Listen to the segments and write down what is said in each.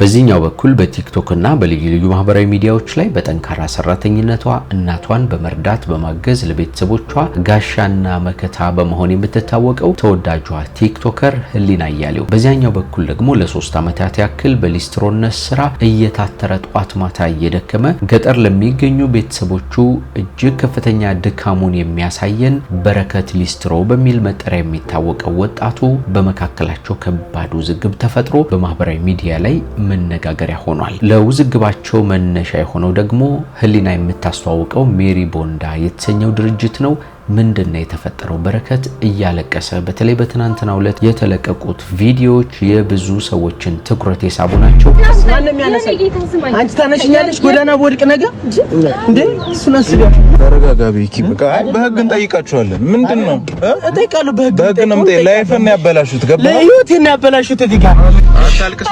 በዚህኛው በኩል በቲክቶክ እና በልዩ ልዩ ማህበራዊ ሚዲያዎች ላይ በጠንካራ ሰራተኝነቷ እናቷን በመርዳት በማገዝ ለቤተሰቦቿ ጋሻና መከታ በመሆን የምትታወቀው ተወዳጇ ቲክቶከር ህሊና አያሌው በዚያኛው በኩል ደግሞ ለ3 ዓመታት ያክል በሊስትሮነት ስራ እየታተረ ጧት ማታ እየደከመ ገጠር ለሚገኙ ቤተሰቦቹ እጅግ ከፍተኛ ድካሙን የሚያሳየን በረከት ሊስትሮ በሚል መጠሪያ የሚታወቀው ወጣቱ በመካከላቸው ከባድ ውዝግብ ተፈጥሮ በማህበራዊ ሚዲያ ላይ መነጋገሪያ ሆኗል። ለውዝግባቸው መነሻ የሆነው ደግሞ ህሊና የምታስተዋውቀው ሜሪ ቦንዳ የተሰኘው ድርጅት ነው። ምንድነው የተፈጠረው? በረከት እያለቀሰ በተለይ በትናንትናው ዕለት የተለቀቁት ቪዲዮዎች የብዙ ሰዎችን ትኩረት የሳቡ ናቸው። ማንንም ያነሳል። አንቺ ታነሽኛለሽ ጎዳና ወድቅ ነገር እንዴ? እሱን አስቢ። ተረጋጋቢ ኪ በቃ በህግ እንጠይቃቸዋለን። ምንድነው እጠይቃለሁ። በህግ ነው ላይፍን ያበላሹት። ገባ ለህይወቴን ያበላሹት እዚህ ጋር አታልቅስ።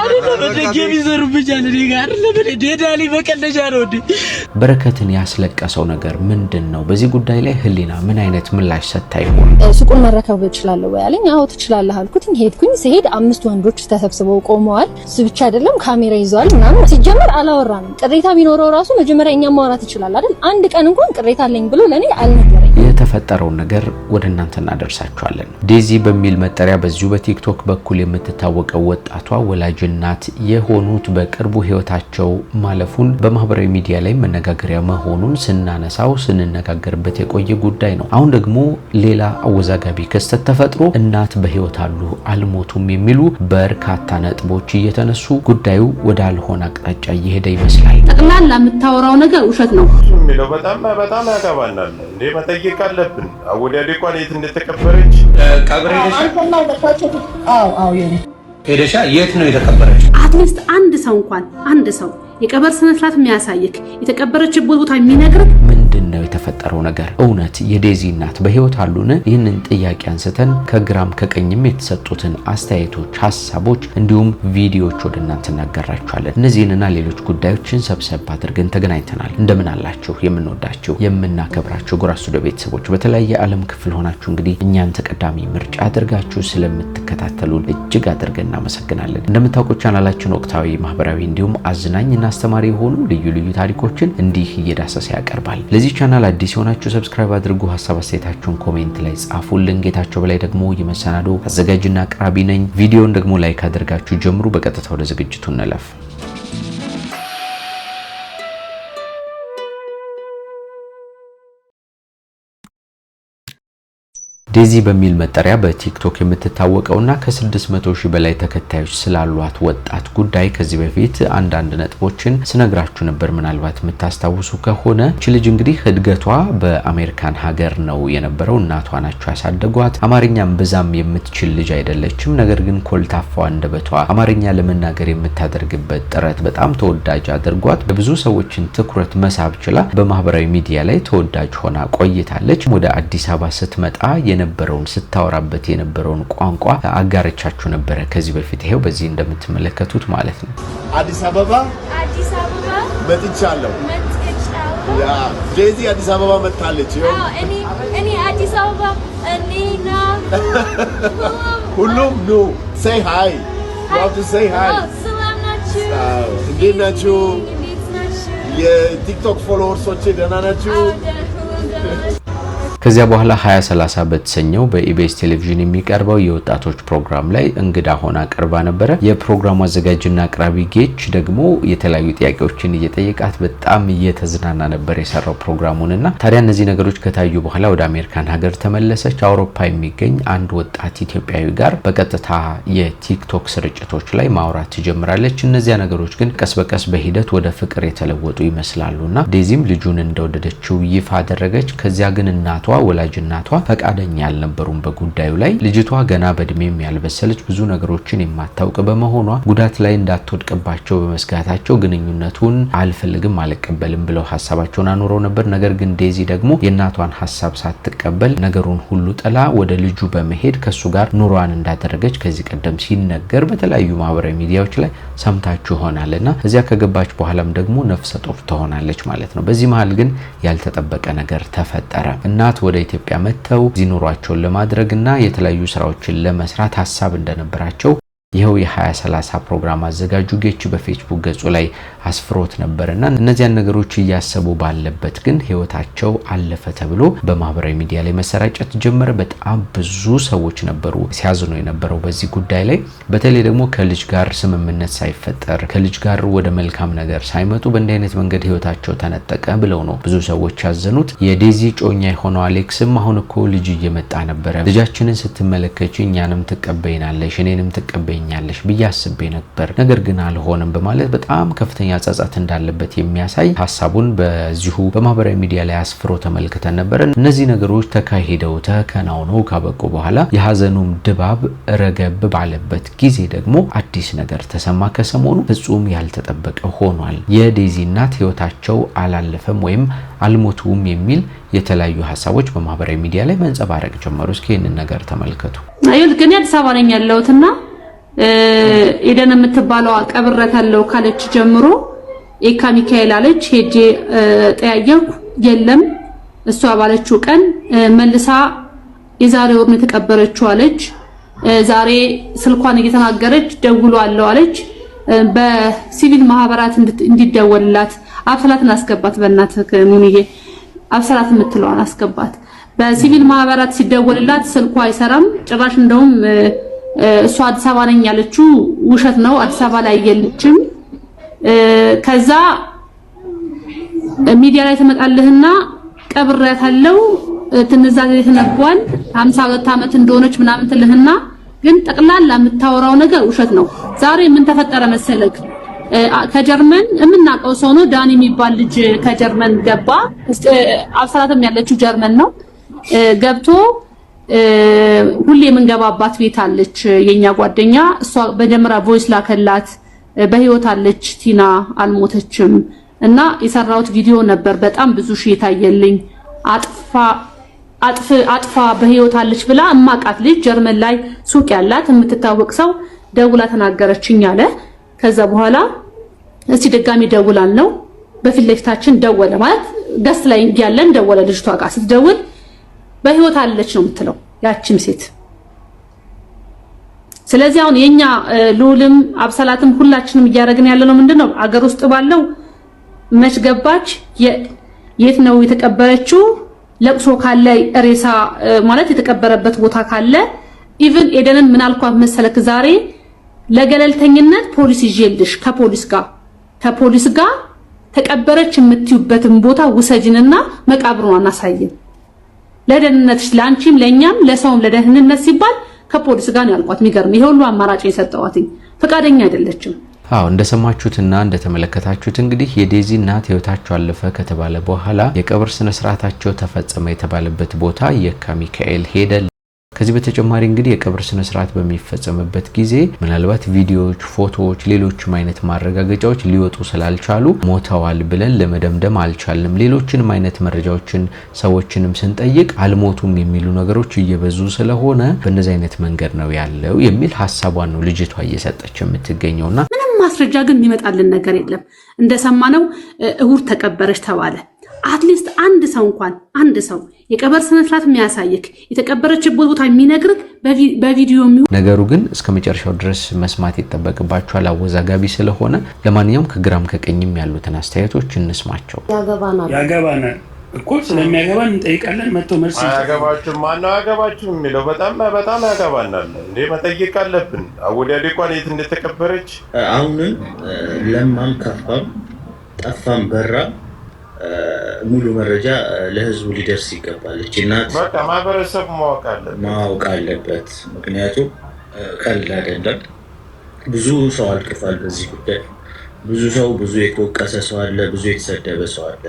በረከትን ያስለቀሰው ነገር ምንድነው? በዚህ ጉዳይ ላይ ህሊና ምን አይነት ምላሽ ሰጥታ ይሆን? ሱቁን መረከብ እችላለሁ ወይ አለኝ። አዎ ትችላለህ አልኩኝ። ሄድኩኝ። ሲሄድ 5 ወንዶች ተሰብስበው ቆመዋል። እሱ ብቻ አይደለም ካሜራ ይዘዋል ምናምን። ሲጀመር አላወራንም። ቅሬታ ቢኖረው ራሱ መጀመሪያ እኛም ማውራት ይችላል አይደል? አንድ ቀን እንኳን ቅሬታ አለኝ ብሎ ለኔ አልነገረኝ። የተፈጠረውን ነገር ወደ እናንተ እናደርሳችኋለን። ዴዚ በሚል መጠሪያ በዚሁ በቲክቶክ በኩል የምትታወቀው ወጣቷ ወላጅ እናት የሆኑት በቅርቡ ህይወታቸው ማለፉን በማህበራዊ ሚዲያ ላይ መነጋገሪያ መሆኑን ስናነሳው ስንነጋገርበት የቆየ ጉዳይ ነው። አሁን ደግሞ ሌላ አወዛጋቢ ክስተት ተፈጥሮ እናት በህይወት አሉ አልሞቱም የሚሉ በርካታ ነጥቦች እየተነሱ ጉዳዩ ወደ አልሆነ አቅጣጫ እየሄደ ይመስላል። ጠቅላላ የምታወራው ነገር ውሸት ነው የሚለው በጣም ያጋባናል። እንዴ መጠየቅ አለብን። አወዳዴ ቋን የት እንደተቀበረች ቀብሬ ሄደሻ የት ነው የተቀበረች? አትሊስት አንድ ሰው የቀበር ስነ ስርዓት የሚያሳይክ የተቀበረችበት ቦታ የሚነግር ምንድነው የተፈጠረው ነገር? እውነት የዴዚ እናት በህይወት አሉን? ይህንን ጥያቄ አንስተን ከግራም ከቀኝም የተሰጡትን አስተያየቶች፣ ሐሳቦች እንዲሁም ቪዲዮዎች ወደ እናንተ እናጋራችኋለን። እነዚህንና ሌሎች ጉዳዮችን ሰብሰብ አድርገን ተገናኝተናል። እንደምን አላችሁ? የምንወዳችሁ የምናከብራችሁ ጎራ ስቱዲዮ ቤተሰቦች በተለያየ ዓለም ክፍል ሆናችሁ እንግዲህ እኛን ተቀዳሚ ምርጫ አድርጋችሁ ስለምትከታተሉን እጅግ አድርገን እናመሰግናለን። እንደምታውቁት ቻናላችን ወቅታዊ፣ ማህበራዊ እንዲሁም አዝናኝና አስተማሪ የሆኑ ልዩ ልዩ ታሪኮችን እንዲህ እየዳሰሰ ያቀርባል። ለዚህ ቻናል አዲስ የሆናችሁ ሰብስክራይብ አድርጉ። ሐሳብ አስተያየታችሁን ኮሜንት ላይ ጻፉልን። ጌታቸው በላይ ደግሞ የመሰናዶ አዘጋጅና አቅራቢ ነኝ። ቪዲዮን ደግሞ ላይክ አድርጋችሁ ጀምሩ። በቀጥታ ወደ ዝግጅቱ እንለፍ። ዴዚ በሚል መጠሪያ በቲክቶክ የምትታወቀውና ከ600 ሺህ በላይ ተከታዮች ስላሏት ወጣት ጉዳይ ከዚህ በፊት አንዳንድ ነጥቦችን ስነግራችሁ ነበር። ምናልባት የምታስታውሱ ከሆነ እቺ ልጅ እንግዲህ እድገቷ በአሜሪካን ሀገር ነው የነበረው። እናቷ ናቸው ያሳደጓት። አማርኛም በዛም የምትችል ልጅ አይደለችም። ነገር ግን ኮልታፋው አንደበቷ አማርኛ ለመናገር የምታደርግበት ጥረት በጣም ተወዳጅ አድርጓት በብዙ ሰዎችን ትኩረት መሳብ ችላ በማህበራዊ ሚዲያ ላይ ተወዳጅ ሆና ቆይታለች። ወደ አዲስ አበባ ስትመጣ የነበረውን ስታወራበት የነበረውን ቋንቋ አጋርቻችሁ ነበር ከዚህ በፊት። ይሄው በዚህ እንደምትመለከቱት ማለት ነው። አዲስ አበባ መጥቻለሁ። ያ ዴዚ አዲስ አበባ መጣለች። ይሄው እኔ አዲስ አበባ ሁሉም ኑ say hi. You have to say hi. ሰላም ናችሁ? እንዴት ናችሁ? የቲክቶክ ፎሎወርሶቼ ደህና ናችሁ? ከዚያ በኋላ 2030 በተሰኘው በኢቢኤስ ቴሌቪዥን የሚቀርበው የወጣቶች ፕሮግራም ላይ እንግዳ ሆና ቀርባ ነበር። የፕሮግራሙ አዘጋጅና አቅራቢ ጌች ደግሞ የተለያዩ ጥያቄዎችን እየጠየቃት በጣም እየተዝናና ነበር የሰራው ፕሮግራሙንና ታዲያ እነዚህ ነገሮች ከታዩ በኋላ ወደ አሜሪካን ሀገር ተመለሰች። አውሮፓ የሚገኝ አንድ ወጣት ኢትዮጵያዊ ጋር በቀጥታ የቲክቶክ ስርጭቶች ላይ ማውራት ትጀምራለች። እነዚያ ነገሮች ግን ቀስ በቀስ በሂደት ወደ ፍቅር የተለወጡ ይመስላሉና ዴዚም ልጁን እንደወደደችው ይፋ አደረገች። ከዚያ ግን እናቷ ወላጅ እናቷ ፈቃደኛ አልነበሩም በጉዳዩ ላይ። ልጅቷ ገና በእድሜም ያልበሰለች ብዙ ነገሮችን የማታውቅ በመሆኗ ጉዳት ላይ እንዳትወድቅባቸው በመስጋታቸው ግንኙነቱን አልፈልግም አልቀበልም ብለው ሐሳባቸውን አኖረው ነበር። ነገር ግን ዴዚ ደግሞ የእናቷን ሐሳብ ሳትቀበል ነገሩን ሁሉ ጥላ ወደ ልጁ በመሄድ ከሱ ጋር ኑሯን እንዳደረገች ከዚህ ቀደም ሲነገር በተለያዩ ማህበራዊ ሚዲያዎች ላይ ሰምታችሁ ይሆናልና እዚያ ከገባች በኋላም ደግሞ ነፍሰ ጡር ትሆናለች ማለት ነው። በዚህ መሃል ግን ያልተጠበቀ ነገር ተፈጠረ። እናት ወደ ኢትዮጵያ መጥተው ዚኑሯቸውን ለማድረግና የተለያዩ ስራዎችን ለመስራት ሐሳብ እንደነበራቸው ይሄው የ2030 ፕሮግራም አዘጋጁ ጌች በፌስቡክ ገጹ ላይ አስፍሮት ነበርና እነዚያን ነገሮች እያሰቡ ባለበት ግን ህይወታቸው አለፈ ተብሎ በማህበራዊ ሚዲያ ላይ መሰራጨት ጀመረ። በጣም ብዙ ሰዎች ነበሩ ሲያዝኑ የነበረው በዚህ ጉዳይ ላይ። በተለይ ደግሞ ከልጅ ጋር ስምምነት ሳይፈጠር ከልጅ ጋር ወደ መልካም ነገር ሳይመጡ በእንዲህ አይነት መንገድ ህይወታቸው ተነጠቀ ብለው ነው ብዙ ሰዎች ያዘኑት። የዴዚ ጮኛ የሆነው አሌክስም አሁን እኮ ልጅ እየመጣ ነበር፣ ልጃችንን ስትመለከቺ እኛንም ትቀበይናለሽ እኔንም ትቀበይኛለሽ ብያስቤ ነበር፣ ነገር ግን አልሆነም በማለት በጣም ከፍተኛ ጸጸት እንዳለበት የሚያሳይ ሐሳቡን በዚሁ በማህበራዊ ሚዲያ ላይ አስፍሮ ተመልክተን ነበር። እነዚህ ነገሮች ተካሂደው ተከናውነው ካበቁ በኋላ የሐዘኑም ድባብ ረገብ ባለበት ጊዜ ደግሞ አዲስ ነገር ተሰማ። ከሰሞኑ ፍጹም ያልተጠበቀ ሆኗል። የዴዚ እናት ህይወታቸው አላለፈም ወይም አልሞቱም የሚል የተለያዩ ሐሳቦች በማህበራዊ ሚዲያ ላይ መንጸባረቅ ጀመሩ። እስኪ ይህንን ነገር ተመልከቱ። አይል ግን አዲስ አበባ ነኝ ያለሁትና ኤደን የምትባለው ቀብረታለሁ ካለች ጀምሮ ኤካ ሚካኤል አለች። ሄጄ ጠያየኩ፣ የለም እሷ ባለችው ቀን መልሳ የዛሬ ወር ነው የተቀበረችው አለች። ዛሬ ስልኳን እየተናገረች ደውሎ አለው አለች። በሲቪል ማህበራት እንዲደወልላት አብሰላትን አስገባት። በእናትህ ሙኒዬ አብሰላት የምትለዋን አስገባት። በሲቪል ማህበራት ሲደወልላት ስልኳ አይሰራም። ጭራሽ እንደውም እሷ አዲስ አበባ ነኝ ያለችው ውሸት ነው። አዲስ አበባ ላይ የለችም። ከዛ ሚዲያ ላይ ተመጣለህና ቀብሬያታለሁ ትንዛዜ ተነቧል 52 ዓመት እንደሆነች ምናምን ትልህና ግን ጠቅላላ የምታወራው ነገር ውሸት ነው። ዛሬ ምን ተፈጠረ መሰለክ? ከጀርመን የምናውቀው ሰው ነው ዳኒ የሚባል ልጅ ከጀርመን ገባ። አብሰላትም ያለችው ጀርመን ነው። ገብቶ ሁሌ የምንገባባት ቤት አለች የኛ ጓደኛ። እሷ በጀመራ ቮይስ ላከላት። በህይወት አለች ቲና አልሞተችም እና የሰራሁት ቪዲዮ ነበር በጣም ብዙ ሺህ ታየልኝ። አጥፋ በህይወት አለች ብላ እማቃት ልጅ ጀርመን ላይ ሱቅ ያላት የምትታወቅ ሰው ደውላ ተናገረችኝ አለ። ከዛ በኋላ እስቲ ድጋሚ ደውላል ነው በፊት ለፊታችን ደወለ ማለት ገስ ላይ ያለን ደወለ። ልጅቷ ጋር ስትደውል በህይወት አለች ነው የምትለው ያቺም ሴት። ስለዚህ አሁን የኛ ሉልም አብሰላትም ሁላችንም እያደረግን ያለነው ምንድነው አገር ውስጥ ባለው መች ገባች የት ነው የተቀበረችው ለቅሶ ካለ ሬሳ ማለት የተቀበረበት ቦታ ካለ ኢቭን ኤደንን ምን አልኳት መሰለክ ዛሬ ለገለልተኝነት ፖሊስ ይዤልሽ ከፖሊስ ጋር ተቀበረች የምትዩበትን ቦታ ውሰጂንና መቃብሩን አናሳየን ለደህንነትሽ ላንቺም ለኛም ለሰውም ለደህንነት ሲባል ከፖሊስ ጋር ነው ያልኳት። የሚገርም ይሄ ሁሉ አማራጭ የሰጠዋትኝ ፈቃደኛ አይደለችም። እንደሰማችሁትና እንደተመለከታችሁት እንግዲህ የዴዚ እናት ህይወታቸው አለፈ ከተባለ በኋላ የቀብር ስነ ስርዓታቸው ተፈጸመ የተባለበት ቦታ የካ ሚካኤል ሄደ። ከዚህ በተጨማሪ እንግዲህ የቀብር ስነ ስርዓት በሚፈጸምበት ጊዜ ምናልባት ቪዲዮዎች፣ ፎቶዎች፣ ሌሎችም አይነት ማረጋገጫዎች ሊወጡ ስላልቻሉ ሞተዋል ብለን ለመደምደም አልቻልንም። ሌሎችንም አይነት መረጃዎችን ሰዎችንም ስንጠይቅ አልሞቱም የሚሉ ነገሮች እየበዙ ስለሆነ በእነዚህ አይነት መንገድ ነው ያለው የሚል ሐሳቧን ነው ልጅቷ እየሰጠች የምትገኘውና ምንም ማስረጃ ግን የሚመጣልን ነገር የለም። እንደሰማነው እሁድ ተቀበረች ተባለ። አትሊስት አንድ ሰው የቀብር ስነ ስርዓት የሚያሳይክ የተቀበረችበት ቦታ የሚነግርክ በቪዲዮ ነገሩ ግን እስከ መጨረሻው ድረስ መስማት ይተበቅባቸዋል አወዛጋቢ ስለሆነ ለማንኛውም ከግራም ከቀኝም ያሉትን አስተያየቶች እንስማቸው። ያገባናል እኮ ስለሚያገባን እንጠይቃለን። መጥቶ መልስ አያገባችሁም ማነው አያገባችሁም የሚለው በጣም ያገባናል እንዴ መጠየቅ አለብን። አወዳዴ እንኳን የት እንደተቀበረች አሁንም ለማም ከፋም ጠፋም በራ ሙሉ መረጃ ለህዝቡ ሊደርስ ይገባል። እናት በቃ ማህበረሰቡ ማወቅ አለበት። ምክንያቱም ቀልድ አይደለም። ብዙ ሰው አልቅፏል በዚህ ጉዳይ። ብዙ የተወቀሰ ሰው አለ፣ ብዙ የተሰደበ ሰው አለ።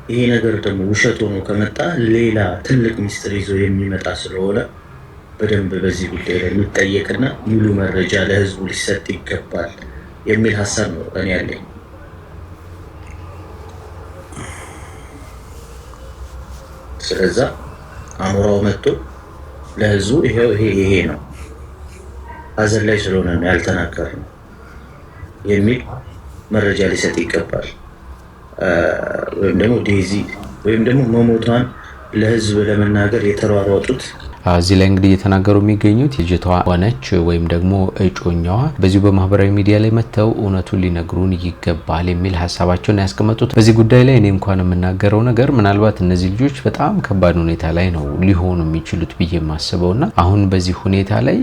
ይሄ ነገር ደግሞ ውሸት ሆኖ ከመጣ ሌላ ትልቅ ሚስጥር ይዞ የሚመጣ ስለሆነ በደንብ በዚህ ጉዳይ ላይ የሚጠየቅና ሙሉ መረጃ ለህዝቡ ሊሰጥ ይገባል የሚል ሀሳብ ነው እኔ ያለኝ። ስለዛ አሞራው መጥቶ ለህዝቡ ይሄ ነው ሀዘን ላይ ስለሆነ ያልተናገርነው የሚል መረጃ ሊሰጥ ይገባል። ወይም ደግሞ ዴዚ ወይም ደግሞ መሞቷን ለህዝብ ለመናገር የተሯሯጡት እዚህ ላይ እንግዲህ እየተናገሩ የሚገኙት ልጅቷ ሆነች ወይም ደግሞ እጮኛዋ በዚሁ በማህበራዊ ሚዲያ ላይ መተው እውነቱን ሊነግሩን ይገባል የሚል ሀሳባቸውን ያስቀመጡት። በዚህ ጉዳይ ላይ እኔ እንኳን የምናገረው ነገር ምናልባት እነዚህ ልጆች በጣም ከባድ ሁኔታ ላይ ነው ሊሆኑ የሚችሉት ብዬ ማስበውና አሁን በዚህ ሁኔታ ላይ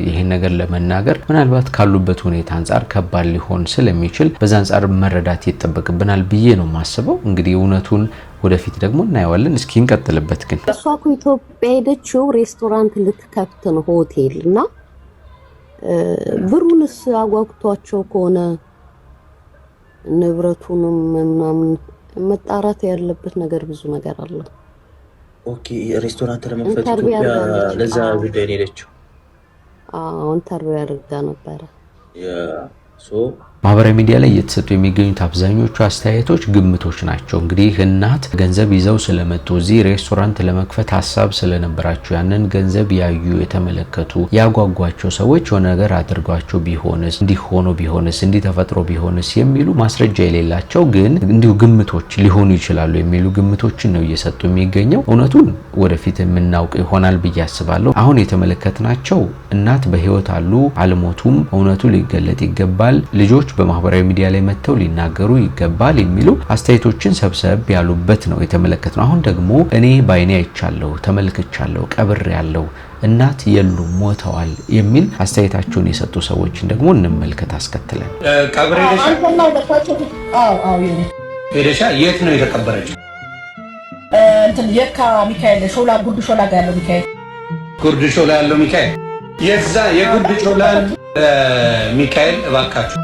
ይሄን ነገር ለመናገር ምናልባት ካሉበት ሁኔታ አንፃር ከባድ ሊሆን ስለሚችል በዛ አንፃር መረዳት ይተበቅብናል ብዬ ነው ማስበው። እንግዲህ እውነቱን ወደፊት ደግሞ እናየዋለን። እስኪ እንቀጥልበት። ግን እሷ እኮ ኢትዮጵያ ሄደችው ሬስቶራንት ልትከፍት ነው ሆቴል እና ብሩንስ አጓጉቷቸው ከሆነ ንብረቱንም ምናምን መጣራት ያለበት ነገር ብዙ ነገር አለ። ኦኬ ሬስቶራንት ለመክፈት ኢትዮጵያ ለዛ ጉዳይ ሄደችው። ኢንተርቪው ያደርጋ ነበረ። ማህበራዊ ሚዲያ ላይ እየተሰጡ የሚገኙት አብዛኞቹ አስተያየቶች ግምቶች ናቸው። እንግዲህ እናት ገንዘብ ይዘው ስለመጡ እዚህ ሬስቶራንት ለመክፈት ሀሳብ ስለነበራቸው ያንን ገንዘብ ያዩ የተመለከቱ ያጓጓቸው ሰዎች የሆነ ነገር አድርጓቸው ቢሆንስ እንዲሆኑ ቢሆንስ እንዲተፈጥሮ ቢሆንስ የሚሉ ማስረጃ የሌላቸው ግን እንዲሁ ግምቶች ሊሆኑ ይችላሉ የሚሉ ግምቶችን ነው እየሰጡ የሚገኘው። እውነቱን ወደፊት የምናውቅ ይሆናል ብዬ አስባለሁ። አሁን የተመለከትናቸው እናት በህይወት አሉ አልሞቱም፣ እውነቱ ሊገለጥ ይገባል፣ ልጆች በማህበራዊ ሚዲያ ላይ መተው ሊናገሩ ይገባል የሚሉ አስተያየቶችን ሰብሰብ ያሉበት ነው የተመለከትነው። አሁን ደግሞ እኔ ባይኔ አይቻለሁ ተመልክቻለሁ ቀብር ያለው እናት የሉም ሞተዋል የሚል አስተያየታቸውን የሰጡ ሰዎችን ደግሞ እንመልከት። አስከትለን ቀብር ሄደሻ የት ነው የተቀበረችው? እንትን የካ ሚካኤል ሾላ ጉርድ ሾላ ጋር ያለው ሚካኤል ጉርድ ሾላ ያለው ሚካኤል የዛ የጉርድ ሾላ ሚካኤል እባካችሁ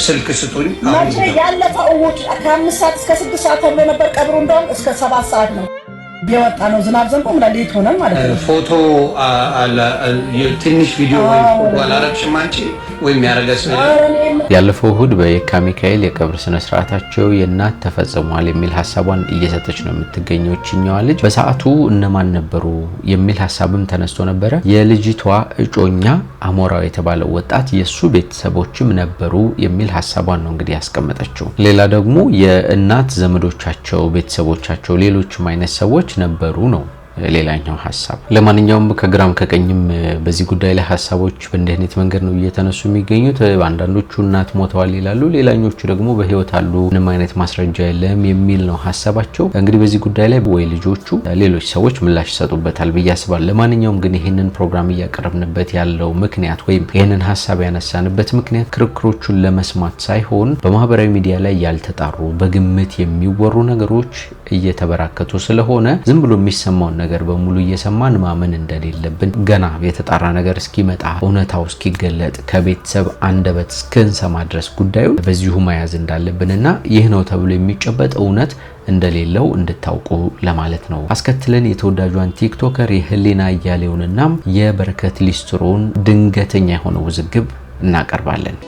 ስልክ ስጡኝ። መቼ ያለፈው እሑድ ከ5 ሰዓት እስከ 6 ሰዓት ተብሎ ነበር ቀብሩ። እንደውም እስከ 7 ሰዓት ነው የወጣ ነው። ዝናብ ዘንቦ ምናምን ሌት ሆነ ማለት ነው። ፎቶ አለ ትንሽ ቪዲዮ ወይ ፎቶ አላረግሽም አንቺ ወይ የሚያረጋስ ያለፈው እሑድ በየካ ሚካኤል የቀብር ስነ ስርዓታቸው የእናት ተፈጽሟል የሚል ሐሳቧን እየሰጠች ነው የምትገኘው እኛዋ ልጅ። በሰዓቱ እነማን ነበሩ የሚል ሐሳብም ተነስቶ ነበረ። የልጅቷ እጮኛ አሞራው የተባለው ወጣት የሱ ቤተሰቦችም ነበሩ የሚል ሐሳቧን ነው እንግዲህ ያስቀመጠችው። ሌላ ደግሞ የእናት ዘመዶቻቸው ቤተሰቦቻቸው ሌሎችም አይነት ሰዎች ነበሩ ነው ሌላኛው ሐሳብ። ለማንኛውም ከግራም ከቀኝም በዚህ ጉዳይ ላይ ሐሳቦች በእንዲህ አይነት መንገድ ነው እየተነሱ የሚገኙት። አንዳንዶቹ እናት ሞተዋል ይላሉ፣ ሌላኞቹ ደግሞ በህይወት አሉ ምንም አይነት ማስረጃ የለም የሚል ነው ሐሳባቸው። እንግዲህ በዚህ ጉዳይ ላይ ወይ ልጆቹ ሌሎች ሰዎች ምላሽ ይሰጡበታል ብዬ አስባለሁ። ለማንኛውም ግን ይሄንን ፕሮግራም እያቀረብንበት ያለው ምክንያት ወይም ይሄንን ሐሳብ ያነሳንበት ምክንያት ክርክሮቹን ለመስማት ሳይሆን በማህበራዊ ሚዲያ ላይ ያልተጣሩ በግምት የሚወሩ ነገሮች እየተበራከቱ ስለሆነ ዝም ብሎ የሚሰማው ነገር በሙሉ እየሰማን ማመን እንደሌለብን ገና የተጣራ ነገር እስኪመጣ እውነታው እስኪገለጥ ከቤተሰብ አንደበት እስክንሰማ ድረስ ጉዳዩ በዚሁ መያዝ እንዳለብንና ይህ ነው ተብሎ የሚጨበጥ እውነት እንደሌለው እንድታውቁ ለማለት ነው። አስከትለን የተወዳጇን ቲክቶከር የህሊና አያሌውንና የበረከት ሊስትሮን ድንገተኛ የሆነ ውዝግብ እናቀርባለን።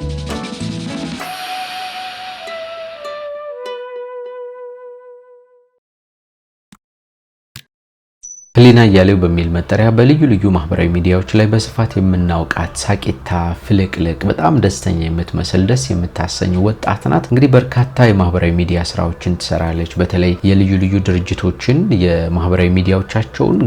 ህሊና አያሌው በሚል መጠሪያ በልዩ ልዩ ማህበራዊ ሚዲያዎች ላይ በስፋት የምናውቃት ሳቂታ ፍልቅልቅ በጣም ደስተኛ የምትመስል ደስ የምታሰኝ ወጣት ናት። እንግዲህ በርካታ የማህበራዊ ሚዲያ ስራዎችን ትሰራለች። በተለይ የልዩ ልዩ ድርጅቶችን የማህበራዊ ሚዲያዎቻቸውን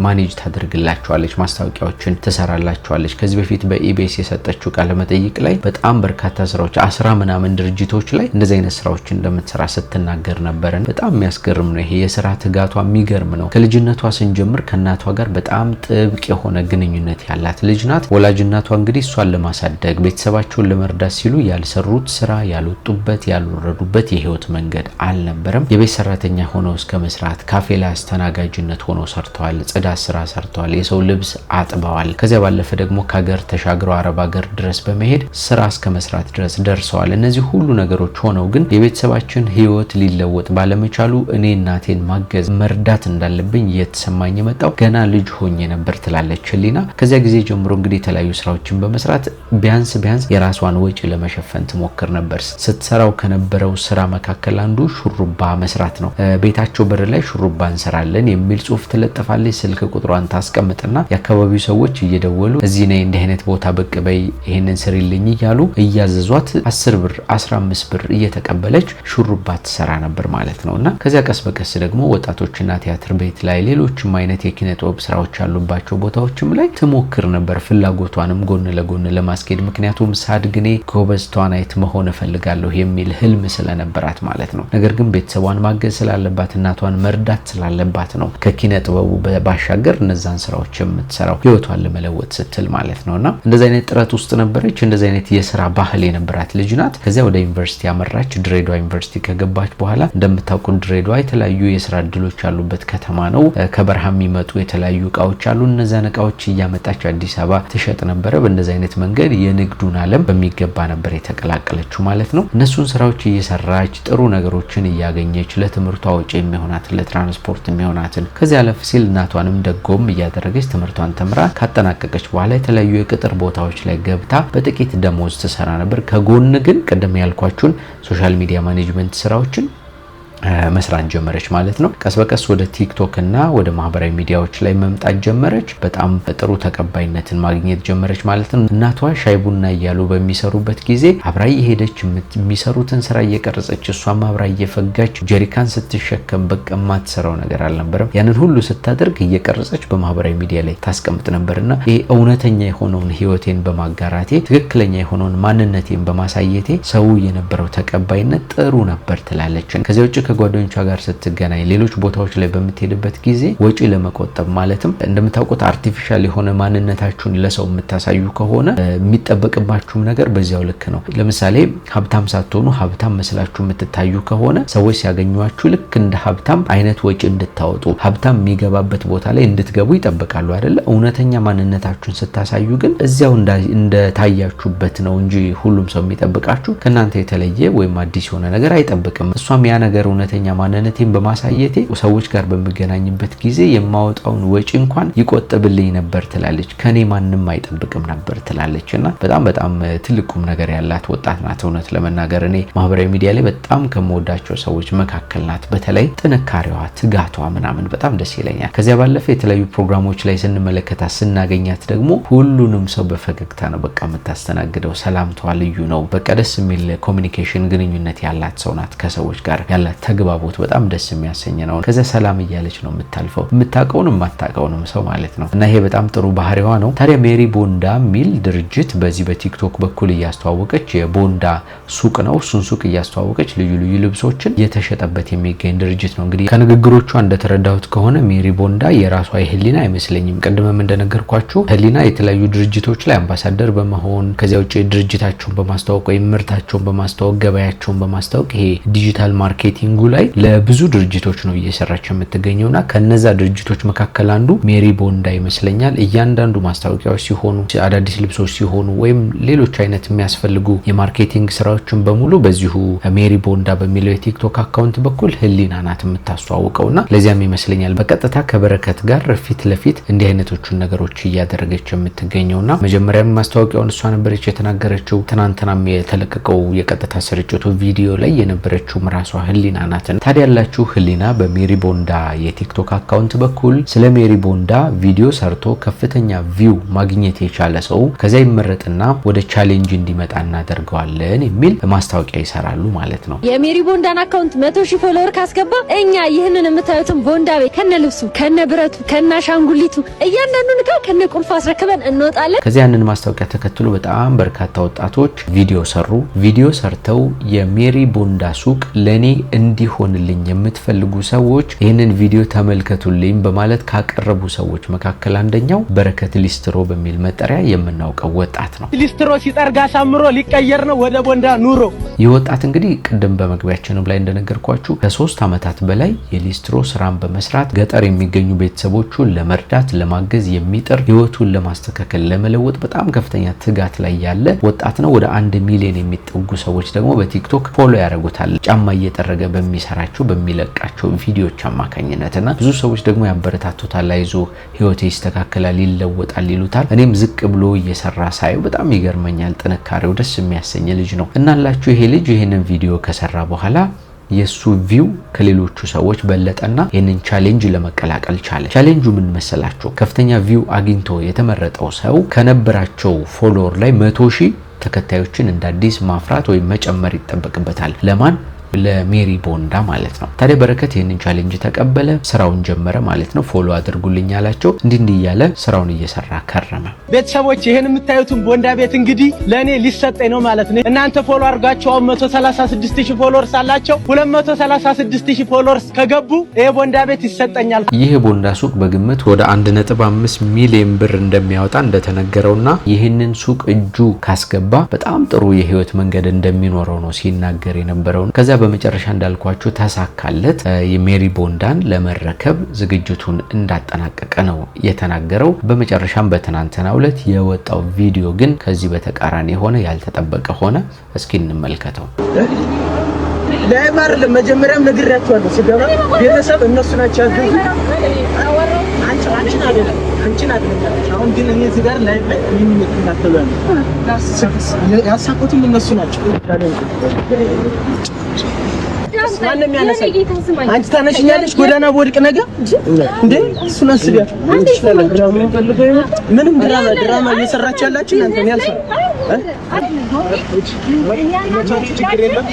ማኔጅ ታደርግላቸዋለች፣ ማስታወቂያዎችን ትሰራላቸዋለች። ከዚህ በፊት በኢቢኤስ የሰጠችው ቃለ መጠይቅ ላይ በጣም በርካታ ስራዎች 10 ምናምን ድርጅቶች ላይ እንደዚህ አይነት ስራዎችን እንደምትሰራ ስትናገር ነበር። በጣም የሚያስገርም ነው። ይሄ የስራ ትጋቷ የሚገርም ነው። ከልጅነቷ ስንጀምር ከእናቷ ጋር በጣም ጥብቅ የሆነ ግንኙነት ያላት ልጅ ናት። ወላጅ እናቷ እንግዲህ እሷን ለማሳደግ ቤተሰባቸውን ለመርዳት ሲሉ ያልሰሩት ስራ ያልወጡበት ያልወረዱበት የህይወት መንገድ አልነበረም። የቤት ሰራተኛ ሆነው እስከ መስራት ካፌ ላይ አስተናጋጅነት ሆነው ሰርተዋል። ጽዳት ስራ ሰርተዋል። የሰው ልብስ አጥበዋል። ከዚያ ባለፈ ደግሞ ከሀገር ተሻግረው አረብ ሀገር ድረስ በመሄድ ስራ እስከ መስራት ድረስ ደርሰዋል። እነዚህ ሁሉ ነገሮች ሆነው ግን የቤተሰባችን ህይወት ሊለወጥ ባለመቻሉ እኔ እናቴን ማገዝ መርዳት እንዳለብኝ የተሰማኝ የመጣው ገና ልጅ ሆኜ ነበር ትላለች ህሊና። ከዚያ ጊዜ ጀምሮ እንግዲህ የተለያዩ ስራዎችን በመስራት ቢያንስ የራሷን ወጪ ለመሸፈን ትሞክር ነበር። ስትሰራው ከነበረው ስራ መካከል አንዱ ሹሩባ መስራት ነው። ቤታቸው በር ላይ ሹሩባ እንሰራለን የሚል ጽሁፍ ትለጥፋለች። ስልክ ቁጥሯን ታስቀምጥና የአካባቢው ሰዎች እየደወሉ እዚህ ነይ እንዲህ አይነት ቦታ ብቅ በይ ይሄንን ስሪልኝ እያሉ እያዘዟት 10 ብር 15 ብር እየተቀበለች ሹሩባ ትሰራ ነበር ማለት ነውና ከዚያ ቀስ በቀስ ደግሞ ወጣቶችና ቲያትር ቤት ላይ ሌሎች ሌሎችም አይነት የኪነ ጥበብ ስራዎች ያሉባቸው ቦታዎችም ላይ ትሞክር ነበር ፍላጎቷንም ጎን ለጎን ለማስኬድ ምክንያቱም ሳድግኔ ጎበዝ ተዋናይት መሆን እፈልጋለሁ የሚል ህልም ስለነበራት ማለት ነው ነገር ግን ቤተሰቧን ማገዝ ስላለባት እናቷን መርዳት ስላለባት ነው ከኪነ ጥበቡ ባሻገር እነዛን ስራዎች የምትሰራው ህይወቷን ለመለወጥ ስትል ማለት ነውና እንደዛ አይነት ጥረት ውስጥ ነበረች እንደዛ አይነት የሥራ ባህል የነበራት ልጅ ናት ከዚያ ወደ ዩኒቨርሲቲ ያመራች ድሬዳዋ ዩኒቨርሲቲ ከገባች በኋላ እንደምታውቁ ድሬዳዋ የተለያዩ የሥራ እድሎች ያሉበት ከተማ ነው ከበረሃ የሚመጡ የተለያዩ እቃዎች አሉ እነዛን እቃዎች እያመጣች አዲስ አበባ ትሸጥ ነበር በእንደዛ አይነት መንገድ የንግዱን ዓለም በሚገባ ነበር የተቀላቀለችው ማለት ነው እነሱን ስራዎች እየሰራች ጥሩ ነገሮችን እያገኘች ለትምህርቷ ወጪ የሚሆናት ለትራንስፖርት የሚሆናትን ከዚያ አለፍ ሲል እናቷንም ደጎም እያደረገች ትምህርቷን ተምራ ካጠናቀቀች በኋላ የተለያዩ የቅጥር ቦታዎች ላይ ገብታ በጥቂት ደሞዝ ትሰራ ነበር ከጎን ግን ቀደም ያልኳችሁን ሶሻል ሚዲያ ማኔጅመንት ስራዎችን መስራት ጀመረች ማለት ነው ቀስ በቀስ ወደ ቲክቶክ እና ወደ ማህበራዊ ሚዲያዎች ላይ መምጣት ጀመረች በጣም ጥሩ ተቀባይነትን ማግኘት ጀመረች ማለት ነው እናቷ ሻይ ቡና እያሉ በሚሰሩበት ጊዜ አብራ እየሄደች የሚሰሩትን ስራ እየቀረጸች እሷም አብራ እየፈጋች ጀሪካን ስትሸከም በቀማት ሰራው ነገር አልነበረም ያንን ሁሉ ስታደርግ እየቀረጸች በማህበራዊ ሚዲያ ላይ ታስቀምጥ ነበርና ይሄ እውነተኛ የሆነውን ህይወቴን በማጋራቴ ትክክለኛ የሆነውን ማንነቴን በማሳየቴ ሰው የነበረው ተቀባይነት ጥሩ ነበር ትላለች ከዚህ ውጭ ከጓደኞቿ ጋር ስትገናኝ ሌሎች ቦታዎች ላይ በመትሄድበት ጊዜ ወጪ ለመቆጠብ ማለትም እንደምታውቁት አርቲፊሻል የሆነ ማንነታችሁን ለሰው የምታሳዩ ከሆነ የሚጠበቅባችሁም ነገር በዚያው ልክ ነው ለምሳሌ ሀብታም ሳትሆኑ ሀብታም መስላችሁ የምትታዩ ከሆነ ሰዎች ሲያገኙአችሁ ልክ እንደ ሀብታም አይነት ወጪ እንድታወጡ ሀብታም የሚገባበት ቦታ ላይ እንድትገቡ ይጠብቃሉ አይደለ እውነተኛ ማንነታችሁን ስታሳዩ ግን እዚያው እንደታያችሁበት ነው እንጂ ሁሉም ሰው የሚጠብቃችሁ ከናንተ የተለየ ወይም አዲስ የሆነ ነገር አይጠብቅም እሷም ያ ነገር እውነተኛ ማንነቴን በማሳየቴ ሰዎች ጋር በመገናኝበት ጊዜ የማወጣውን ወጪ እንኳን ይቆጥብልኝ ነበር ትላለች ከኔ ማንንም አይጠብቅም ነበር ትላለችና በጣም ትልቁም ነገር ያላት ወጣት ናት እውነት ለመናገር እኔ ማህበራዊ ሚዲያ ላይ በጣም ከመወዳቸው ሰዎች መካከል ናት በተለይ ጥንካሬዋ ትጋቷ ምናምን በጣም ደስ ይለኛል ከዚያ ባለፈ የተለያዩ ፕሮግራሞች ላይ ስንመለከታት ስናገኛት ደግሞ ሁሉንም ሰው በፈገግታ ነው በቃ የምታስተናግደው ሰላምታዋ ልዩ ነው በቃ ደስ የሚል ኮሚኒኬሽን ግንኙነት ያላት ሰው ናት ከሰዎች ጋር ያላት ተግባቦት በጣም ደስ የሚያሰኝ ነው ከዛ ሰላም እያለች ነው የምታልፈው የምታቀውንም ማታቀውንም ሰው ማለት ነው እና ይሄ በጣም ጥሩ ባህሪዋ ነው ታዲያ ሜሪ ቦንዳ ሚል ድርጅት በዚህ በቲክቶክ በኩል እያስተዋወቀች የቦንዳ ሱቅ ነው እሱን ሱቅ እያስተዋወቀች ልዩ ልዩ ልብሶችን የተሸጠበት የሚገኝ ድርጅት ነው እንግዲህ ከንግግሮቿ እንደተረዳሁት ከሆነ ሜሪ ቦንዳ የራሷ የህሊና አይመስለኝም ቀድመም እንደነገርኳችሁ ህሊና የተለያዩ ድርጅቶች ላይ አምባሳደር በመሆን ከዚያ ውጪ ድርጅታቸውን በማስተዋወቅ ወይም ምርታቸውን በማስተዋወቅ ገበያቸውን በማስተዋወቅ ይሄ ዲጂታል ማርኬቲንግ ላይ ለብዙ ድርጅቶች ነው እየሰራች የምትገኘውና ከነዛ ድርጅቶች መካከል አንዱ ሜሪ ቦንዳ ይመስለኛል እያንዳንዱ ማስታወቂያዎች ሲሆኑ አዳዲስ ልብሶች ሲሆኑ ወይም ሌሎች አይነት የሚያስፈልጉ የማርኬቲንግ ስራዎችን በሙሉ በዚሁ ሜሪ ቦንዳ በሚለው የቲክቶክ አካውንት በኩል ህሊና ናት የምታስተዋውቀውና ለዚያም ይመስለኛል በቀጥታ ከበረከት ጋር ፊት ለፊት እንዲህ አይነቶቹን ነገሮች እያደረገች የምትገኘውና መጀመሪያም ማስታወቂያውን እሷ ነበረች የተናገረችው ትናንትናም የተለቀቀው የቀጥታ ስርጭቱ ቪዲዮ ላይ የነበረችው ራሷ ህሊና ናት ታዲያ ያላችሁ ህሊና በሜሪ ቦንዳ የቲክቶክ አካውንት በኩል ስለ ሜሪ ቦንዳ ቪዲዮ ሰርቶ ከፍተኛ ቪው ማግኘት የቻለ ሰው ከዛ ይመረጥና ወደ ቻሌንጅ እንዲመጣ እናደርገዋለን የሚል ማስታወቂያ ይሰራሉ ማለት ነው የሜሪ ቦንዳን አካውንት 100,000 ፎሎወር ካስገባ እኛ ይህንን የምታዩትን ቦንዳ ቤት ከነ ልብሱ ከነ ብረቱ ከነ ሻንጉሊቱ እያንዳንዱን ጋር ከነ ቁልፍ አስረክበን እንወጣለን ከዚያ ያንን ማስታወቂያ ተከትሎ በጣም በርካታ ወጣቶች ቪዲዮ ሰርተው የሜሪ ቦንዳ ሱቅ ለኔ እንዲሆንልኝ የምትፈልጉ ሰዎች ይህንን ቪዲዮ ተመልከቱልኝ በማለት ካቀረቡ ሰዎች መካከል አንደኛው በረከት ሊስትሮ በሚል መጠሪያ የምናውቀው ወጣት ነው ሊስትሮ ሲጠርጋ ሳምሮ ሊቀየር ነው ወደ ቦንዳ ኑሮ ይህ ወጣት እንግዲህ ቅድም በመግቢያችንም ላይ እንደነገርኳችሁ ከ3 ዓመታት በላይ የሊስትሮ ስራን በመስራት ገጠር የሚገኙ ቤተሰቦቹን ለመርዳት ለማገዝ የሚጥር ህይወቱን ለማስተካከል ለመለወጥ በጣም ከፍተኛ ትጋት ላይ ያለ ወጣት ነው ወደ 1 ሚሊዮን የሚጠጉ ሰዎች ደግሞ በቲክቶክ ፎሎ ያደርጉታል ጫማ እየጠረገ በሚሰራቸው በሚለቃቸው ቪዲዮዎች አማካኝነትና ብዙ ሰዎች ደግሞ ያበረታቱታል አይዞ ህይወቴ ይስተካከላል ይለወጣል ይሉታል እኔም ዝቅ ብሎ እየሰራ ሳይው በጣም ይገርመኛል ጥንካሬው ደስ የሚያሰኝ ልጅ ነው እናላችሁ ይሄ ልጅ ይሄንን ቪዲዮ ከሰራ በኋላ የሱ ቪው ከሌሎቹ ሰዎች በለጠና ይሄንን ቻሌንጅ ለመቀላቀል ቻለ ቻሌንጁ ምን መሰላችሁ ከፍተኛ ቪው አግኝቶ የተመረጠው ሰው ከነበራቸው ፎሎወር ላይ 100,000 ተከታዮችን እንደ አዲስ ማፍራት ወይ መጨመር ይጠበቅበታል ለማን ለሜሪ ቦንዳ ማለት ነው። ታዲያ በረከት ይሄንን ቻሌንጅ ተቀበለ፣ ስራውን ጀመረ ማለት ነው። ፎሎ አድርጉልኝ አላቸው። እንዲህ እያለ ስራውን እየሰራ ከረመ። ቤተሰቦች ይሄን የምታዩትን ቦንዳ ቤት እንግዲህ ለኔ ሊሰጠኝ ነው ማለት ነው። እናንተ ፎሎ አድርጋቸው 136000 ፎሎወርስ አላቸው። 236000 ፎሎወርስ ከገቡ ይሄ ቦንዳ ቤት ይሰጠኛል። ይሄ ቦንዳ ሱቅ በግምት ወደ 1.5 ሚሊዮን ብር እንደሚያወጣ እንደተነገረውና ይህንን ሱቅ እጁ ካስገባ በጣም ጥሩ የህይወት መንገድ እንደሚኖረው ነው ሲናገር የነበረው። ከዛ በመጨረሻ እንዳልኳችሁ ተሳካለት። የሜሪ ቦንዳን ለመረከብ ዝግጅቱን እንዳጠናቀቀ ነው የተናገረው። በመጨረሻም በትናንትናው ዕለት የወጣው ቪዲዮ ግን ከዚህ በተቃራኒ ሆነ፣ ያልተጠበቀ ሆነ። እስኪ እንመልከተው። ለማር ለመጀመሪያም ነግሬያቸዋለሁ። ሲገባ ቤተሰብ እነሱ ናቸው ያገዙ። አንቺን አይደለም አሁን ግን እኔ እዚህ ጋር ላይ የሚመጣው ያሳቁትም እነሱ ናቸው። ማንንም ያነሳኝ አንቺ ታነሽኛለሽ ጎዳና ወድቅ ነገር እንዴ እሱን አስቢያ። ምንም ድራማ እየሰራች ያላችሁ እናንተ ነው ያልሰራ ችግር የለም።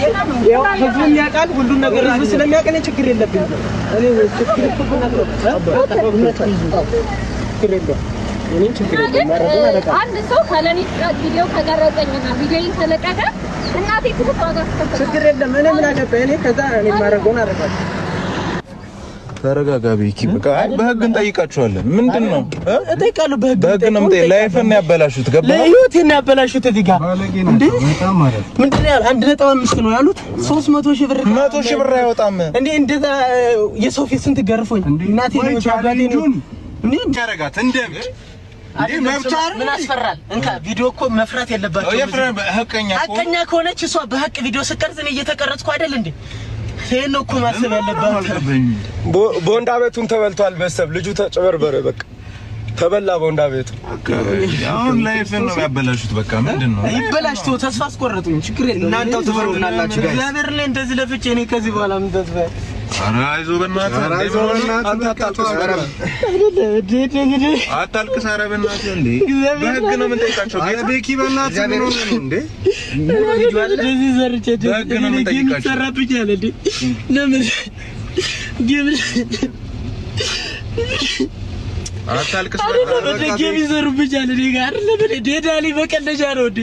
ያው ህዝቡን ያውቃል፣ ሁሉን ነገር ህዝቡ ስለሚያውቅ እኔ ችግር የለብኝም። እኔ ችግር የለም። አንድ ሰው ካለኔ ቪዲዮ ከቀረጸኝና ቪዲዮን ተለቀቀ እናቴ ትፈታጋ ችግር የለም። እኔ ምን አገባኝ? እኔ ከዛ እኔ ማረጋውን አረጋለሁ። ተረጋጋ ቤኪ። በቃ በህግ እንጠይቃቸዋለን። ምንድነው እጠይቃለሁ። በህግ ነው ላይፍን ያበላሹት። ገባ ለህይወቴን ያበላሹት እዚህ ጋር እንዴ ምንድነው ያል 1.5 ነው ያሉት። 300,000 ብር 100,000 ብር አይወጣም እንዴ እንደዛ የሰው ፊት ስንት ገርፎኝ እናቴ ነው ቻጋቴ ነው እንዴ ያረጋት እንዴ ምን አስፈራል? እንካ ቪዲዮ እኮ መፍራት የለባችሁ። ሀቀኛ ከሆነች እሷ በሀቅ ቪዲዮ ስቀርጽ እኔ እየተቀረጽኩ አይደል እንዴ? ይሄን እኮ ማሰብ ያለባችሁ። ቦንዳ ቤቱን ተበልቷል። በሰብ ልጁ ተጨበርበረ። በቃ ተበላ ቦንዳ ቤቱ። አሁን ላይፍን ነው ያበላሹት። በቃ ምንድነው ይበላሽቶ ተስፋ አስቆረጡኝ። ችግር የለም እናንተው ትፈርዱናላችሁ ጋር እግዚአብሔር ላይ እንደዚህ ለፍቼ እኔ ከዚህ በኋላ ምን ተስፋ አራይዞ በእናትህ አታልቅስ። ኧረ በእናትህ እንዴ በህግ ነው የምንጠይቃቸው። ቤኪ በእናትህ ምን ሆነህ ነው እንዴ? እንደዚህ ዘርቼ በህግ ነው የምንጠይቃቸው። ሰራብኛል እንዴ ለምን ጌም አታልቅስ። ጌም ይዘሩብኛል እኔ ጋር ለምን ዴዳሊ በቀለጃ ነው እንዴ?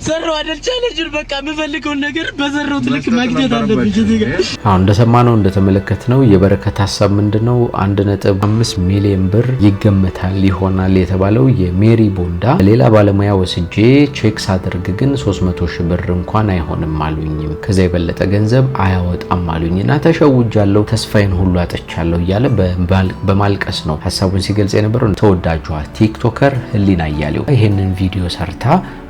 ሰራው አይደል ቻሌንጅን በቃ የምፈልገውን ነገር በዘራው ትልቅ ማግኘት አለብኝ እዚህ ጋር። አሁን እንደሰማነው እንደተመለከትነው የበረከት ሐሳብ ምንድነው 1.5 ሚሊዮን ብር ይገመታል ይሆናል የተባለው የሜሪ ቦንዳ ሌላ ባለሙያ ወስጄ ቼክስ አድርግ ግን 300,000 ብር እንኳን አይሆንም አሉኝም። ከዛ የበለጠ ገንዘብ አያወጣም አሉኝና ተሸውጃለሁ፣ ተስፋዬን ሁሉ አጥቻለሁ እያለ በማልቀስ ነው ሐሳቡን ሲገልጽ የነበረው። ተወዳጇ ቲክቶከር ህሊና አያሌው ይሄንን ቪዲዮ ሰርታ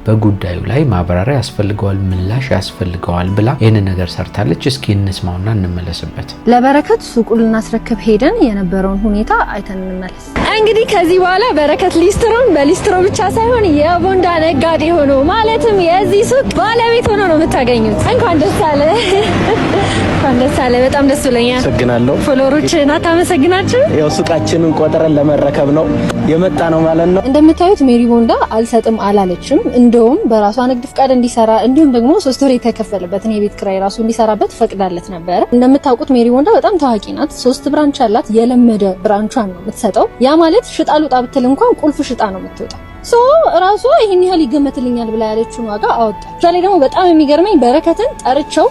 በጉዳዩ ላይ ማብራሪያ ያስፈልገዋል፣ ምላሽ ያስፈልገዋል ብላ ይሄን ነገር ሰርታለች። እስኪ እንስማውና እንመለስበት። ለበረከት ሱቁን ልናስረክብ ሄደን የነበረውን ሁኔታ አይተን እንመለስ። እንግዲህ ከዚህ በኋላ በረከት ሊስትሮን በሊስትሮ ብቻ ሳይሆን የቦንዳ ነጋዴ ሆኖ ማለትም የዚህ ሱቅ ባለቤት ሆኖ ነው የምታገኙት። እንኳን ደስ አለ። እንኳን ደስ አለ። በጣም ደስ ብሎኛል። አመሰግናለሁ። ፎሎወሮችን አታመሰግናችሁ? ያው ሱቃችንን ቆጥረን ለመረከብ ነው የመጣ ነው ማለት ነው። እንደምታዩት ሜሪ ቦንዳ አልሰጥም አላለችም። እንደውም በራሷ ንግድ ፍቃድ እንዲሰራ እንዲሁም ደግሞ 3 ወር የተከፈለበትን የቤት ኪራይ ራሱ እንዲሰራበት ፈቅዳለት ነበር። እንደምታውቁት ሜሪ ቦንዳ በጣም ታዋቂ ናት። 3 ብራንች አላት። የለመደ ብራንቿን ነው የምትሰጠው። ያ ማለት ሽጣ ልውጣ ብትል እንኳን ቁልፍ ሽጣ ነው የምትወጣው። ራሷ ይሄን ያህል ይገመትልኛል ብላ ያለችውን ዋጋ አወጣች። ዛሬ ደግሞ በጣም የሚገርመኝ በረከትን ጠርቸው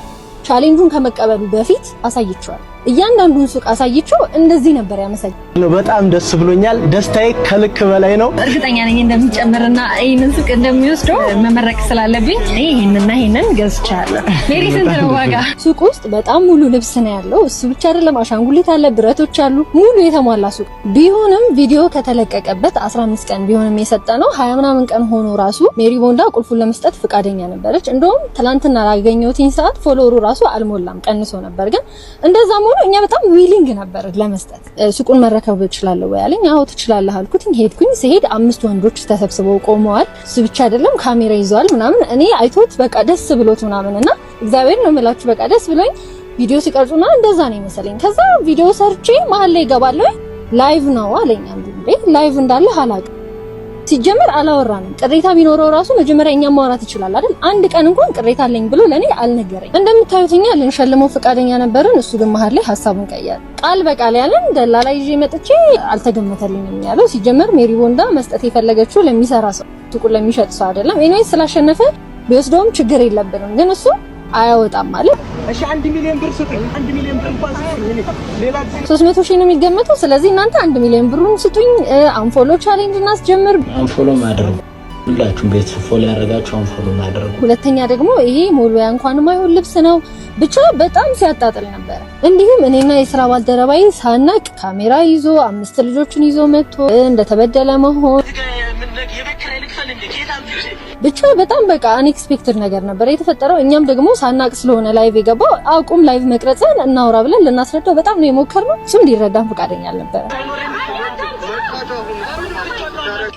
ቻሌንጁን ከመቀበሉ በፊት አሳይቼዋል። እያንዳንዱን ሱቅ አሳይቼው እንደዚህ ነበር ያመሰግነው። በጣም ደስ ብሎኛል። ደስታዬ ከልክ በላይ ነው። እርግጠኛ ነኝ እንደሚጨምርና ይሄንን ሱቅ እንደሚወስደው መመረቅ ስላለብኝ ይሄንና ይሄንን ገዝቻለሁ። ሜሪ ስንት ነው ዋጋ? ሱቅ ውስጥ በጣም ሙሉ ልብስ ነው ያለው። እሱ ብቻ አይደለም፣ አሻንጉሊት አለ፣ ብረቶች አሉ፣ ሙሉ የተሟላ ሱቅ ቢሆንም ቪዲዮ ከተለቀቀበት 15 ቀን ቢሆንም የሰጠነው 20 ምናምን ቀን ሆኖ ራሱ ሜሪ ቦንዳ ቁልፉን ለመስጠት ፍቃደኛ ነበረች። እንደውም ትላንትና ላገኘሁትኝ ሰዓት ፎሎወሩ ራሱ አልሞላም፣ ቀንሶ ነበር። ግን እንደዛም እኛ በጣም ዊሊንግ ነበር ለመስጠት። ሱቁን መረከብ እችላለሁ ወይ አለኝ። አዎ ትችላለህ አልኩትኝ። ሄድኩኝ። ሲሄድ 5 ወንዶች ተሰብስበው ቆመዋል። እሱ ብቻ አይደለም ካሜራ ይዘዋል ምናምን። እኔ አይቶት በቃ ደስ ብሎት ምናምንና እግዚአብሔር ነው የምላችሁ በቃ ደስ ብሎኝ ቪዲዮ ሲቀርጹና እንደዛ ነው መሰለኝ። ከዛ ቪዲዮ ሰርቼ መሀል ላይ እገባለሁ። ላይቭ ነው አለኝ። አንዱ ላይቭ እንዳለ አላውቅም። ሲጀመር አላወራንም። ቅሬታ ቢኖረው ራሱ መጀመሪያ እኛ ማውራት ይችላል አይደል? አንድ ቀን እንኳን ቅሬታ አለኝ ብሎ ለኔ አልነገረኝ። እንደምታዩት እኛ ልንሸልመው ፈቃደኛ ነበርን። እሱ ግን መሀል ላይ ሐሳቡን ቀየረ። ቃል በቃል ያለን ደላላ ይዤ መጥቼ አልተገመተልኝም ያለው። ሲጀመር ሜሪ ቦንዳ መስጠት የፈለገችው ለሚሰራ ሰው ሱቁን ለሚሸጥ ሰው አይደለም። ኤኒዌይስ ስላሸነፈ ቢወስደውም ችግር የለብንም። ግን እሱ አያወጣም ማለት እሺ 1 ሚሊዮን ብር ስጡኝ። 1 ሚሊዮን ብር እንኳን ስጡኝ። ሌላ 300,000 ነው የሚገመተው። ስለዚህ እናንተ 1 ሚሊዮን ብሩን ስጡኝ። አንፎሎ ቻሌንጅ እናስጀምር። አንፎሎ ማድረግ ሁላችሁም ቤት ፎሎ ያደረጋችሁ አንፎሎ ማድረግ። ሁለተኛ ደግሞ ይሄ ሞልያ እንኳን ማይሆን ልብስ ነው። ብቻ በጣም ሲያጣጥል ነበር። እንዲሁም እኔና የሥራ ባልደረባይ ሳናቅ ካሜራ ይዞ 5 ልጆችን ይዞ መጥቶ እንደተበደለ መሆን ብቻ በጣም በቃ አንኤክስፔክትድ ነገር ነበር የተፈጠረው። እኛም ደግሞ ሳናቅ ስለሆነ ላይቭ የገባው አቁም ላይቭ መቅረጽን እናውራ ብለን ልናስረዳው በጣም ነው የሞከርነው። እሱም ሊረዳን ፈቃደኛ አልነበረ።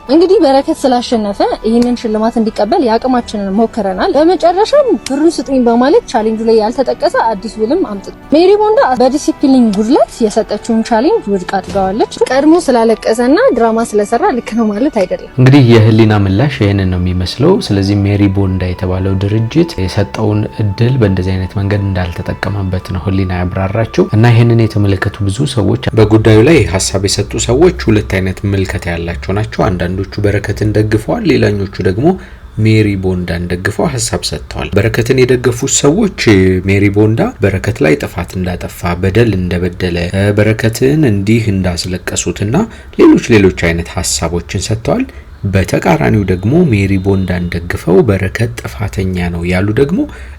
እንግዲህ በረከት ስላሸነፈ ይህንን ሽልማት እንዲቀበል ያቅማችንን ሞክረናል። በመጨረሻም ብሩን ስጡኝ በማለት ቻሌንጁ ላይ ያልተጠቀሰ አዲስ ውልም አምጥቶ ሜሪ ቦንዳ በዲሲፕሊን ጉድለት የሰጠችውን ቻሌንጅ ውድቅ አድርጋዋለች። ቀድሞ ስላለቀሰና ድራማ ስለሰራ ልክ ነው ማለት አይደለም። እንግዲህ የህሊና ምላሽ ይሄንን ነው የሚመስለው። ስለዚህ ሜሪ ቦንዳ የተባለው ድርጅት የሰጠውን እድል በእንደዚህ አይነት መንገድ እንዳልተጠቀመበት ነው ህሊና ያብራራቸው እና ይሄንን የተመለከቱ ብዙ ሰዎች በጉዳዩ ላይ ሀሳብ የሰጡ ሰዎች ሁለት አይነት ምልከታ ያላቸው ናቸው። አንዳንዶቹ በረከትን ደግፈዋል፣ ሌላኞቹ ደግሞ ሜሪ ቦንዳን ደግፈው ሀሳብ ሰጥተዋል። በረከትን የደገፉት ሰዎች ሜሪ ቦንዳ በረከት ላይ ጥፋት እንዳጠፋ፣ በደል እንደበደለ፣ በረከትን እንዲህ እንዳስለቀሱትና ሌሎች አይነት ሀሳቦችን ሰጥተዋል። በተቃራኒው ደግሞ ሜሪ ቦንዳን ደግፈው በረከት ጥፋተኛ ነው ያሉ ደግሞ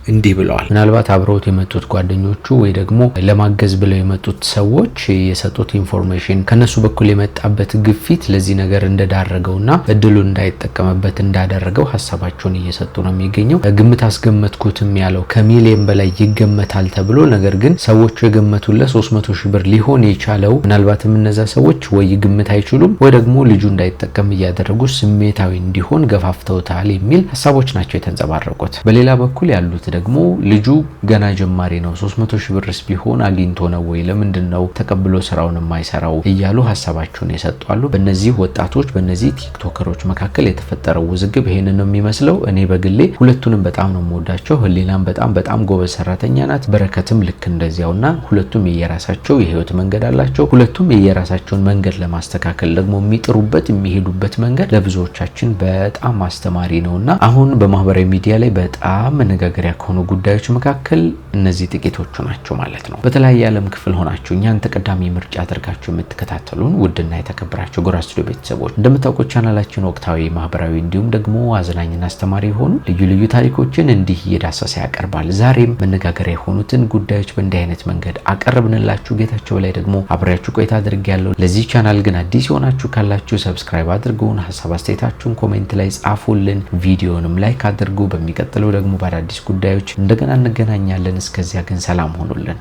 እንዲህ ብለዋል። ምናልባት አብረውት የመጡት ጓደኞቹ ወይ ደግሞ ለማገዝ ብለው የመጡት ሰዎች የሰጡት ኢንፎርሜሽን ከነሱ በኩል የመጣበት ግፊት ለዚህ ነገር እንደዳረገውና እድሉን እንዳይጠቀምበት እንዳደረገው ሀሳባቸውን እየሰጡ ነው የሚገኘው። ግምት አስገመትኩትም ያለው ከሚሊዮን በላይ ይገመታል ተብሎ ነገር ግን ሰዎቹ የገመቱለት 300,000 ብር ሊሆን የቻለው ምናልባትም እነዛ ሰዎች ወይ ግምት አይችሉም ወይ ደግሞ ልጁ እንዳይጠቀም እያደረጉ ስሜታዊ እንዲሆን ገፋፍተውታል የሚል ሀሳቦች ናቸው የተንጸባረቁት። በሌላ በኩል ያሉት ደግሞ ልጁ ገና ጀማሪ ነው፣ 300,000 ብርስ ቢሆን አግኝቶ ነው ወይ ለምንድነው ተቀብሎ ስራውን የማይሰራው እያሉ ሀሳባቸውን የሰጧሉ። በእነዚህ ወጣቶች በእነዚህ ቲክቶከሮች መካከል የተፈጠረው ውዝግብ ይሄንን ነው የሚመስለው። እኔ በግሌ ሁለቱንም በጣም ነው የምወዳቸው። ህሊናም በጣም ጎበዝ ሰራተኛ ናት፣ በረከትም ልክ እንደዚያውና ሁለቱም የየራሳቸው የህይወት መንገድ አላቸው። ሁለቱም የየራሳቸውን መንገድ ለማስተካከል ደግሞ የሚጥሩበት የሚሄዱበት መንገድ ለብዙዎቻችን በጣም አስተማሪ ነውና አሁን በማህበራዊ ሚዲያ ላይ በጣም መነጋገሪያ ከሆኑ ጉዳዮች መካከል እነዚህ ጥቂቶቹ ናቸው ማለት ነው። በተለያየ ዓለም ክፍል ሆናችሁ እኛን ተቀዳሚ ምርጫ አድርጋችሁ የምትከታተሉን ውድና የተከበራችሁ ጎራ ስቱዲዮ ቤተሰቦች እንደምታውቁት ቻናላችን ወቅታዊ፣ ማህበራዊ እንዲሁም ደግሞ አዝናኝና አስተማሪ የሆኑ ልዩ ታሪኮችን እንዲህ እየዳሰሰ ያቀርባል። ዛሬም መነጋገሪያ የሆኑትን ጉዳዮች በእንዲህ አይነት መንገድ አቀርብንላችሁ። ጌታቸው ላይ ደግሞ አብሬያችሁ ቆይታ አድርጌያለሁ። ለዚህ ቻናል ግን አዲስ የሆናችሁ ካላችሁ ሰብስክራይብ አድርጉን፣ ሀሳብ አስተያየታችሁን ኮሜንት ላይ ጻፉልን፣ ቪዲዮንም ላይክ አድርጉ። በሚቀጥለው ደግሞ በአዳዲስ ጉዳዮች እንደገና እንገናኛለን። እስከዚያ ግን ሰላም ሆኑልን።